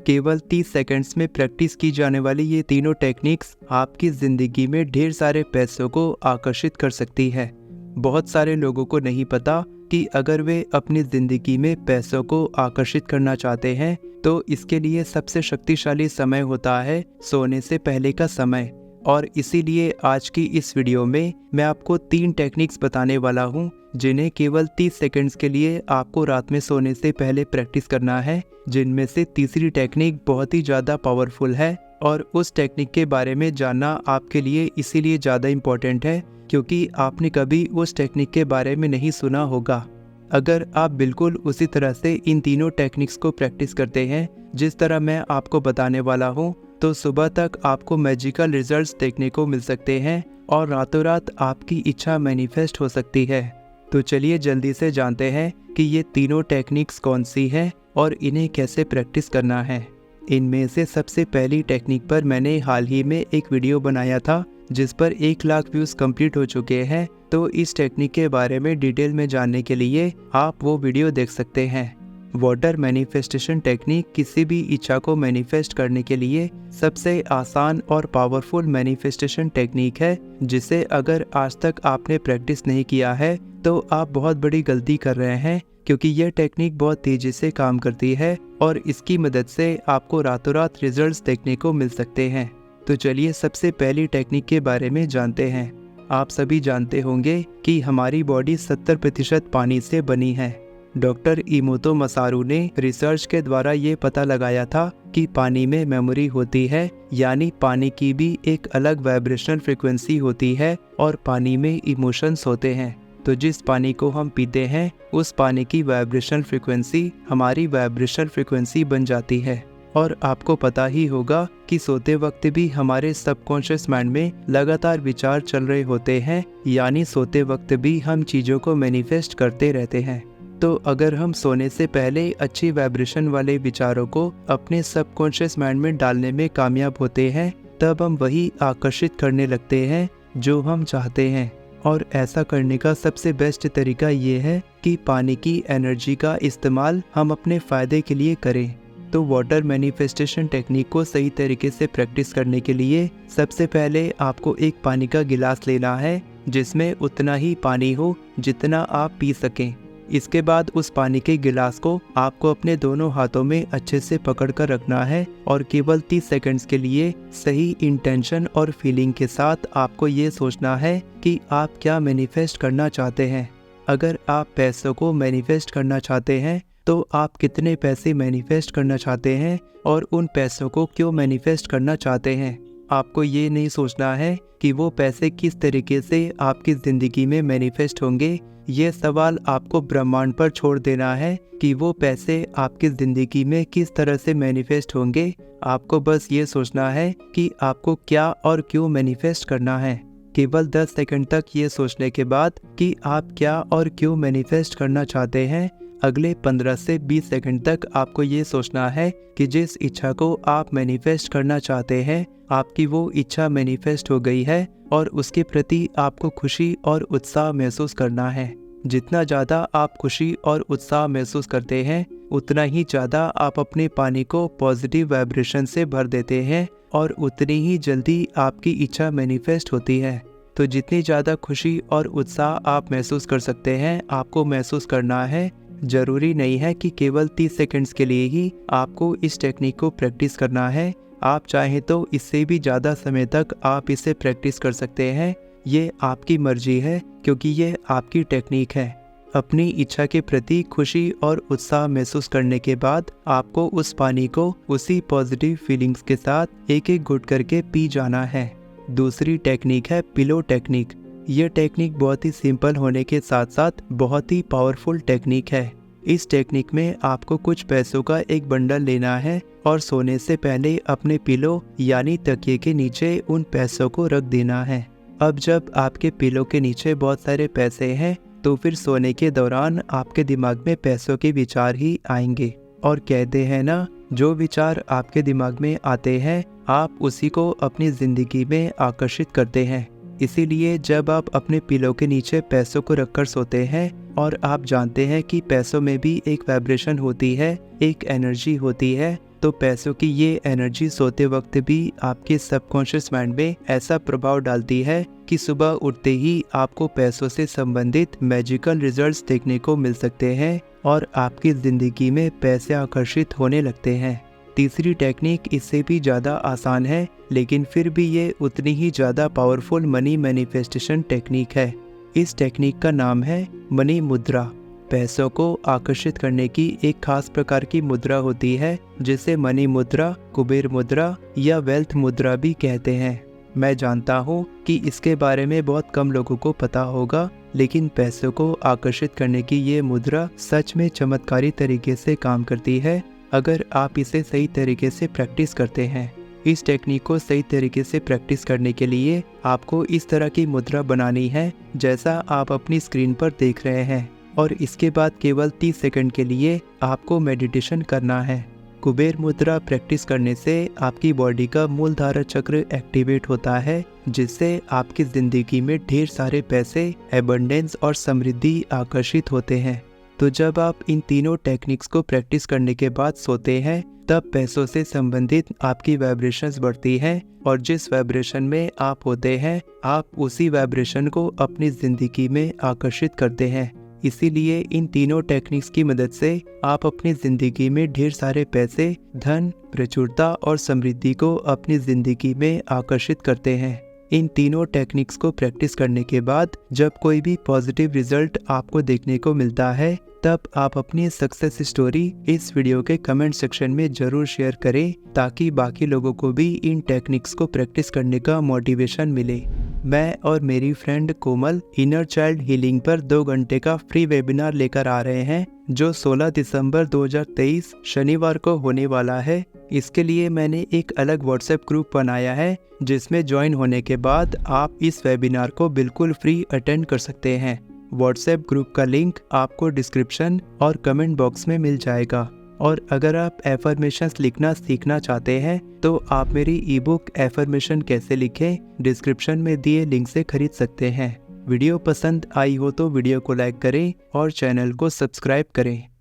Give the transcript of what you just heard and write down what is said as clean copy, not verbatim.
केवल 30 सेकंड्स में प्रैक्टिस की जाने वाली ये तीनों टेक्निक्स आपकी ज़िंदगी में ढेर सारे पैसों को आकर्षित कर सकती है। बहुत सारे लोगों को नहीं पता कि अगर वे अपनी ज़िंदगी में पैसों को आकर्षित करना चाहते हैं तो इसके लिए सबसे शक्तिशाली समय होता है सोने से पहले का समय। और इसीलिए आज की इस वीडियो में मैं आपको 3 टेक्निक्स बताने वाला हूँ जिन्हें केवल 30 सेकंड्स के लिए आपको रात में सोने से पहले प्रैक्टिस करना है, जिनमें से तीसरी टेक्निक बहुत ही ज़्यादा पावरफुल है। और उस टेक्निक के बारे में जानना आपके लिए इसीलिए ज़्यादा इम्पोर्टेंट है क्योंकि आपने कभी उस टेक्निक के बारे में नहीं सुना होगा। अगर आप बिल्कुल उसी तरह से इन तीनों टेक्निक्स को प्रैक्टिस करते हैं जिस तरह मैं आपको बताने वाला हूँ, तो सुबह तक आपको मैजिकल रिजल्ट्स देखने को मिल सकते हैं और रातों रात आपकी इच्छा मैनिफेस्ट हो सकती है। तो चलिए जल्दी से जानते हैं कि ये तीनों टेक्निक्स कौन सी हैं और इन्हें कैसे प्रैक्टिस करना है। इनमें से सबसे पहली टेक्निक पर मैंने हाल ही में एक वीडियो बनाया था जिस पर 1 लाख व्यूज़ कंप्लीट हो चुके हैं। तो इस टेक्निक के बारे में डिटेल में जानने के लिए आप वो वीडियो देख सकते हैं। वाटर मैनिफेस्टेशन टेक्निक किसी भी इच्छा को मैनिफेस्ट करने के लिए सबसे आसान और पावरफुल मैनिफेस्टेशन टेक्निक है, जिसे अगर आज तक आपने प्रैक्टिस नहीं किया है तो आप बहुत बड़ी गलती कर रहे हैं, क्योंकि यह टेक्निक बहुत तेज़ी से काम करती है और इसकी मदद से आपको रातों रात रिजल्ट्स देखने को मिल सकते हैं। तो चलिए सबसे पहली टेक्निक के बारे में जानते हैं। आप सभी जानते होंगे कि हमारी बॉडी 70% पानी से बनी है। डॉक्टर इमोतो मसारू ने रिसर्च के द्वारा ये पता लगाया था कि पानी में मेमोरी होती है, यानी पानी की भी एक अलग वाइब्रेशनल फ्रिक्वेंसी होती है और पानी में इमोशंस होते हैं। तो जिस पानी को हम पीते हैं उस पानी की वाइब्रेशनल फ्रिक्वेंसी हमारी वाइब्रेशनल फ्रिक्वेंसी बन जाती है। और आपको पता ही होगा कि सोते वक्त भी हमारे सबकॉन्शियस माइंड में लगातार विचार चल रहे होते हैं, यानी सोते वक्त भी हम चीज़ों को मैनिफेस्ट करते रहते हैं। तो अगर हम सोने से पहले अच्छी वाइब्रेशन वाले विचारों को अपने सबकॉन्शियस माइंड में डालने में कामयाब होते हैं, तब हम वही आकर्षित करने लगते हैं जो हम चाहते हैं। और ऐसा करने का सबसे बेस्ट तरीका ये है कि पानी की एनर्जी का इस्तेमाल हम अपने फ़ायदे के लिए करें। तो वाटर मैनिफेस्टेशन टेक्निक को सही तरीके से प्रैक्टिस करने के लिए सबसे पहले आपको एक पानी का गिलास लेना है जिसमें उतना ही पानी हो जितना आप पी सकें। इसके बाद उस पानी के गिलास को आपको अपने दोनों हाथों में अच्छे से पकड़ कर रखना है और केवल 30 सेकंड्स के लिए सही इंटेंशन और फीलिंग के साथ आपको ये सोचना है कि आप क्या मैनिफेस्ट करना चाहते हैं। अगर आप पैसों को मैनिफेस्ट करना चाहते हैं तो आप कितने पैसे मैनिफेस्ट करना चाहते हैं और उन पैसों को क्यों मैनिफेस्ट करना चाहते हैं। आपको ये नहीं सोचना है कि वो पैसे किस तरीके से आपकी ज़िंदगी में मैनिफेस्ट होंगे। ये सवाल आपको ब्रह्मांड पर छोड़ देना है कि वो पैसे आपकी ज़िंदगी में किस तरह से मैनिफेस्ट होंगे। आपको बस ये सोचना है कि आपको क्या और क्यों मैनिफेस्ट करना है। केवल 10 सेकंड तक ये सोचने के बाद कि आप क्या और क्यों मैनिफेस्ट करना चाहते हैं, अगले 15 से 20 सेकंड तक आपको ये सोचना है कि जिस इच्छा को आप मैनिफेस्ट करना चाहते हैं आपकी वो इच्छा मैनिफेस्ट हो गई है और उसके प्रति आपको खुशी और उत्साह महसूस करना है। जितना ज़्यादा आप खुशी और उत्साह महसूस करते हैं उतना ही ज़्यादा आप अपने पानी को पॉजिटिव वाइब्रेशन से भर देते हैं और उतनी ही जल्दी आपकी इच्छा मैनिफेस्ट होती है। तो जितनी ज़्यादा खुशी और उत्साह आप महसूस कर सकते हैं आपको महसूस करना है। ज़रूरी नहीं है कि केवल 30 सेकंड्स के लिए ही आपको इस टेक्निक को प्रैक्टिस करना है। आप चाहें तो इससे भी ज़्यादा समय तक आप इसे प्रैक्टिस कर सकते हैं। ये आपकी मर्जी है क्योंकि ये आपकी टेक्निक है। अपनी इच्छा के प्रति खुशी और उत्साह महसूस करने के बाद आपको उस पानी को उसी पॉजिटिव फीलिंग्स के साथ एक एक घुट करके पी जाना है। दूसरी टेक्निक है पिलो टेक्निक। यह टेक्निक बहुत ही सिंपल होने के साथ साथ बहुत ही पावरफुल टेक्निक है। इस टेक्निक में आपको कुछ पैसों का एक बंडल लेना है और सोने से पहले अपने पिलो यानी तकिए के नीचे उन पैसों को रख देना है। अब जब आपके पिलो के नीचे बहुत सारे पैसे हैं तो फिर सोने के दौरान आपके दिमाग में पैसों के विचार ही आएंगे। और कहते हैं ना, जो विचार आपके दिमाग में आते हैं आप उसी को अपनी ज़िंदगी में आकर्षित करते हैं। इसीलिए जब आप अपने पिलो के नीचे पैसों को रखकर सोते हैं और आप जानते हैं कि पैसों में भी एक वाइब्रेशन होती है, एक एनर्जी होती है, तो पैसों की ये एनर्जी सोते वक्त भी आपके सबकॉन्शियस माइंड में ऐसा प्रभाव डालती है कि सुबह उठते ही आपको पैसों से संबंधित मैजिकल रिजल्ट्स देखने को मिल सकते हैं और आपकी ज़िंदगी में पैसे आकर्षित होने लगते हैं। तीसरी टेक्निक इससे भी ज़्यादा आसान है, लेकिन फिर भी ये उतनी ही ज़्यादा पावरफुल मनी मैनिफेस्टेशन टेक्निक है। इस टेक्निक का नाम है मनी मुद्रा। पैसों को आकर्षित करने की एक खास प्रकार की मुद्रा होती है जिसे मनी मुद्रा, कुबेर मुद्रा या वेल्थ मुद्रा भी कहते हैं। मैं जानता हूँ कि इसके बारे में बहुत कम लोगों को पता होगा, लेकिन पैसों को आकर्षित करने की ये मुद्रा सच में चमत्कारी तरीके से काम करती है अगर आप इसे सही तरीके से प्रैक्टिस करते हैं। इस टेक्निक को सही तरीके से प्रैक्टिस करने के लिए आपको इस तरह की मुद्रा बनानी है जैसा आप अपनी स्क्रीन पर देख रहे हैं, और इसके बाद केवल 30 सेकंड के लिए आपको मेडिटेशन करना है। कुबेर मुद्रा प्रैक्टिस करने से आपकी बॉडी का मूलधारा चक्र एक्टिवेट होता है, जिससे आपकी ज़िंदगी में ढेर सारे पैसे, एबंडेंस और समृद्धि आकर्षित होते हैं। तो जब आप इन तीनों टेक्निक्स को प्रैक्टिस करने के बाद सोते हैं, तब पैसों से संबंधित आपकी वाइब्रेशंस बढ़ती हैं, और जिस वाइब्रेशन में आप होते हैं, आप उसी वाइब्रेशन को अपनी ज़िंदगी में आकर्षित करते हैं। इसीलिए इन तीनों टेक्निक्स की मदद से आप अपनी ज़िंदगी में ढेर सारे पैसे, धन, प्रचुरता और समृद्धि को अपनी ज़िंदगी में आकर्षित करते हैं। इन तीनों टेक्निक्स को प्रैक्टिस करने के बाद जब कोई भी पॉजिटिव रिजल्ट आपको देखने को मिलता है, तब आप अपनी सक्सेस स्टोरी इस वीडियो के कमेंट सेक्शन में ज़रूर शेयर करें, ताकि बाकी लोगों को भी इन टेक्निक्स को प्रैक्टिस करने का मोटिवेशन मिले। मैं और मेरी फ्रेंड कोमल इनर चाइल्ड हीलिंग पर 2 घंटे का फ्री वेबिनार लेकर आ रहे हैं, जो 16 दिसंबर 2023 शनिवार को होने वाला है। इसके लिए मैंने एक अलग व्हाट्सएप ग्रुप बनाया है, जिसमें ज्वाइन होने के बाद आप इस वेबिनार को बिल्कुल फ्री अटेंड कर सकते हैं। व्हाट्सएप ग्रुप का लिंक आपको डिस्क्रिप्शन और कमेंट बॉक्स में मिल जाएगा। और अगर आप एफर्मेशंस लिखना सीखना चाहते हैं, तो आप मेरी ई बुक एफर्मेशन कैसे लिखें डिस्क्रिप्शन में दिए लिंक से खरीद सकते हैं। वीडियो पसंद आई हो तो वीडियो को लाइक करें और चैनल को सब्सक्राइब करें।